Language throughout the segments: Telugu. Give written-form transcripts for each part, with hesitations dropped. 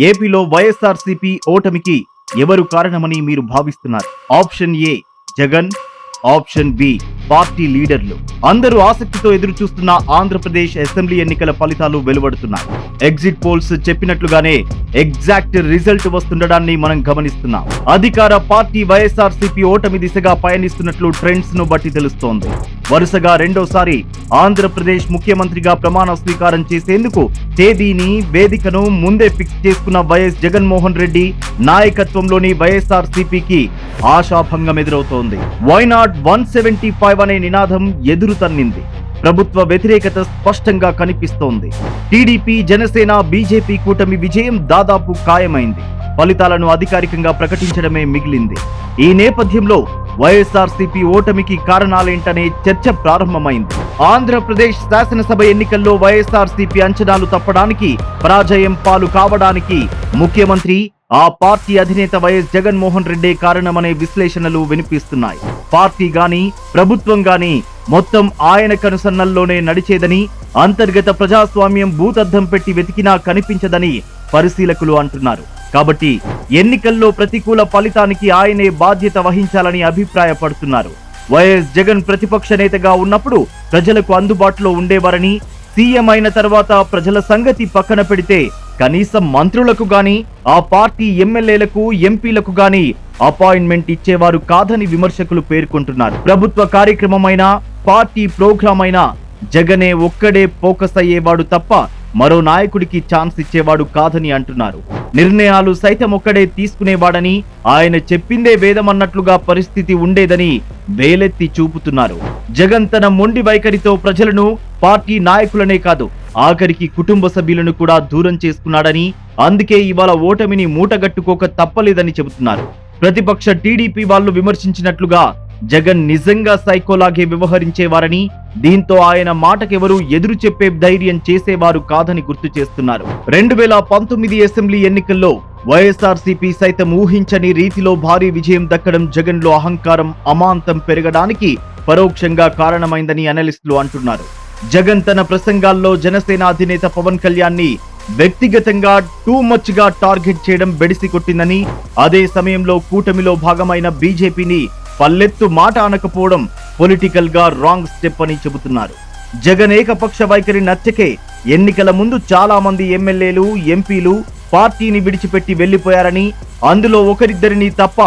ఏపీలో వైఎస్ఆర్సీపీ ఓటమికి ఎవరు కారణమని మీరు భావిస్తున్నారు? Option A Jagan, option B party లీడర్లు. అందరూ ఆసక్తితో ఎదురు చూస్తున్న ఆంధ్రప్రదేశ్ అసెంబ్లీ ఎన్నికల ఫలితాలు వెలువడుతున్నాయి. ఎగ్జిట్ పోల్స్ చెప్పినట్లుగానే ఎగ్జాక్ట్ రిజల్ట్ వస్తుండడాన్ని మనం గమనిస్తున్నాం. అధికార పార్టీ వైఎస్ఆర్సీపీ ఓటమి దిశగా పయనిస్తున్నట్లు ట్రెండ్స్ ను బట్టి తెలుస్తోంది. వరుసగా రెండోసారి ఆంధ్రప్రదేశ్ ముఖ్యమంత్రిగా ప్రమాణ స్వీకారం చేసేందుకు తేదీని, వేదికను ముందే ఫిక్స్ చేసుకున్న వైఎస్ జగన్మోహన్ రెడ్డి నాయకత్వంలోని వైఎస్ఆర్సీపీకి ఆశాభంగం ఎదురవుతోంది. వైనాట్ 175 అనే నినాదం ఎదురు తన్నింది. ప్రభుత్వ వ్యతిరేకత స్పష్టంగా కనిపిస్తోంది. టీడీపీ, జనసేన, బీజేపీ కూటమి విజయం దాదాపు ఖాయమైంది. ఫలితాలను అధికారికంగా ప్రకటించడమే మిగిలింది. ఈ నేపథ్యంలో వైఎస్ఆర్సీపీ ఓటమికి కారణాలేంటనే చర్చ ప్రారంభమైంది. ఆంధ్రప్రదేశ్ శాసనసభ ఎన్నికల్లో వైఎస్ఆర్సీపీ అంచనాలు తప్పడానికి, పరాజయం పాలు కావడానికి ముఖ్యమంత్రి, ఆ పార్టీ అధినేత వైఎస్ జగన్మోహన్ రెడ్డి కారణమనే విశ్లేషణలు వినిపిస్తున్నాయి. పార్టీ గాని, ప్రభుత్వం గాని మొత్తం ఆయన కనుసన్నల్లోనే నడిచేదని, అంతర్గత ప్రజాస్వామ్యం భూతద్దం పెట్టి వెతికినా కనిపించదని పరిశీలకులు అంటున్నారు. కాబట్టి ఎన్నికల్లో ప్రతికూల ఫలితానికి ఆయనే బాధ్యత వహించాలని అభిప్రాయపడుతున్నారు. వైఎస్ జగన్ ప్రతిపక్ష నేతగా ఉన్నప్పుడు ప్రజలకు అందుబాటులో ఉండేవారని, సీఎం అయిన తర్వాత ప్రజల సంగతి పక్కన పెడితే కనీసం మంత్రులకు గాని, ఆ పార్టీ ఎమ్మెల్యేలకు, ఎంపీలకు గాని అపాయింట్మెంట్ ఇచ్చేవారు కాదని విమర్శకులు పేర్కొంటున్నారు. ప్రభుత్వ కార్యక్రమమైనా, పార్టీ ప్రోగ్రాం అయినా జగనే ఒక్కడే ఫోకస్ అయ్యేవాడు తప్ప మరో నాయకుడికి ఛాన్స్ ఇచ్చేవాడు కాదని అంటున్నారు. నిర్ణయాలు సైతం ఒక్కడే తీసుకునేవాడని, ఆయన చెప్పిందే వేదమన్నట్లుగా పరిస్థితి ఉండేదని వేలెత్తి చూపుతున్నారు. జగన్ తన మొండి వైఖరితో ప్రజలను, పార్టీ నాయకులనే కాదు, ఆఖరికి కుటుంబ సభ్యులను కూడా దూరం చేసుకున్నాడని, అందుకే ఇవాళ ఓటమిని మూటగట్టుకోక తప్పలేదని చెబుతున్నారు. ప్రతిపక్ష టీడీపీ వాళ్ళు విమర్శించినట్లుగా జగన్ నిజంగా సైకోలాగే వ్యవహరించేవారని, దీంతో ఆయన మాటకెవరూ ఎదురు చెప్పే ధైర్యం చేసేవారు కాదని గుర్తు చేస్తున్నారు. 2019 అసెంబ్లీ ఎన్నికల్లో వైఎస్ఆర్సీపీ సైతం ఊహించని రీతిలో భారీ విజయం దక్కడం జగన్ లో అహంకారం అమాంతం పెరగడానికి పరోక్షంగా కారణమైందని అనలిస్టులు అంటున్నారు. జగన్ తన ప్రసంగాల్లో జనసేన అధినేత పవన్ కళ్యాణ్ ని వ్యక్తిగతంగా టూ మచ్ గా టార్గెట్ చేయడం బెడిసి కొట్టిందని, అదే సమయంలో కూటమిలో భాగమైన బీజేపీని పల్లెత్తు మాట అనకపోవడం పొలిటికల్ గా రాంగ్ స్టెప్ అని చెబుతున్నారు. జగన్ ఏకపక్ష వైఖరి నచ్చకే ఎన్నికల ముందు చాలా మంది ఎమ్మెల్యేలు, ఎంపీలు పార్టీని విడిచిపెట్టి వెళ్లిపోయారని, అందులో ఒకరిద్దరిని తప్ప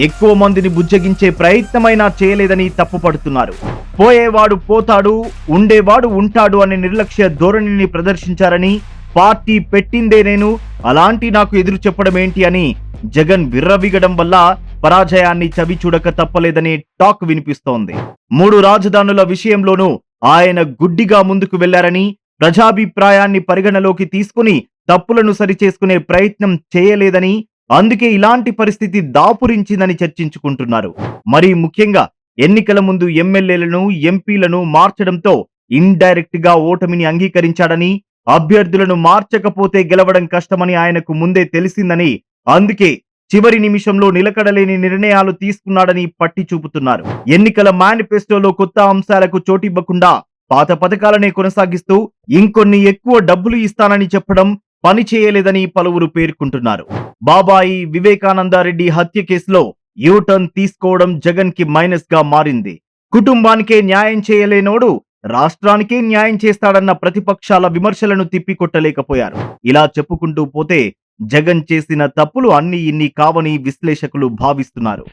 ఎక్కువ మందిని బుజ్జగించే ప్రయత్నమైనా చేయలేదని తప్పుపడుతున్నారు. పోయేవాడు పోతాడు, ఉండేవాడు ఉంటాడు అనే నిర్లక్ష్య ధోరణిని ప్రదర్శించారని, పార్టీ పెట్టిందే నేను, అలాంటి నాకు ఎదురు చెప్పడం ఏంటి అని జగన్ విర్రవిగడం వల్ల పరాజయాన్ని చవి చూడక తప్పలేదనే టాక్ వినిపిస్తోంది. 3 రాజధానుల విషయంలోనూ ఆయన గుడ్డిగా ముందుకు వెళ్లారని, ప్రజాభిప్రాయాన్ని పరిగణలోకి తీసుకుని తప్పులను సరిచేసుకునే ప్రయత్నం చేయలేదని, అందుకే ఇలాంటి పరిస్థితి దాపురించిందని చర్చించుకుంటున్నారు. మరీ ముఖ్యంగా ఎన్నికల ముందు ఎమ్మెల్యేలను, ఎంపీలను మార్చడంతో ఇండైరెక్ట్ గా ఓటమిని అంగీకరించాడని, అభ్యర్థులను మార్చకపోతే గెలవడం కష్టమని ఆయనకు ముందే తెలిసిందని, అందుకే చివరి నిమిషంలో నిలకడలేని నిర్ణయాలు తీసుకున్నాడని పట్టి చూపుతున్నారు. ఎన్నికల మేనిఫెస్టోలో కొత్త అంశాలకు చోటివ్వకుండా పాత పథకాలనే కొనసాగిస్తూ ఇంకొన్ని ఎక్కువ డబ్బులు ఇస్తానని చెప్పడం పని చేయలేదని పలువురు పేర్కొంటున్నారు. బాబాయి వివేకానందరెడ్డి హత్య కేసులో యూటర్న్ తీసుకోవడం జగన్ కి మైనస్ గా మారింది. కుటుంబానికే న్యాయం చేయలేనోడు రాష్ట్రానికే న్యాయం చేస్తాడన్న ప్రతిపక్షాల విమర్శలను తిప్పికొట్టలేకపోయారు. ఇలా చెప్పుకుంటూ పోతే జగన్ చేసిన తప్పులు అన్ని ఇన్ని కావని విశ్లేషకులు భావిస్తున్నారు.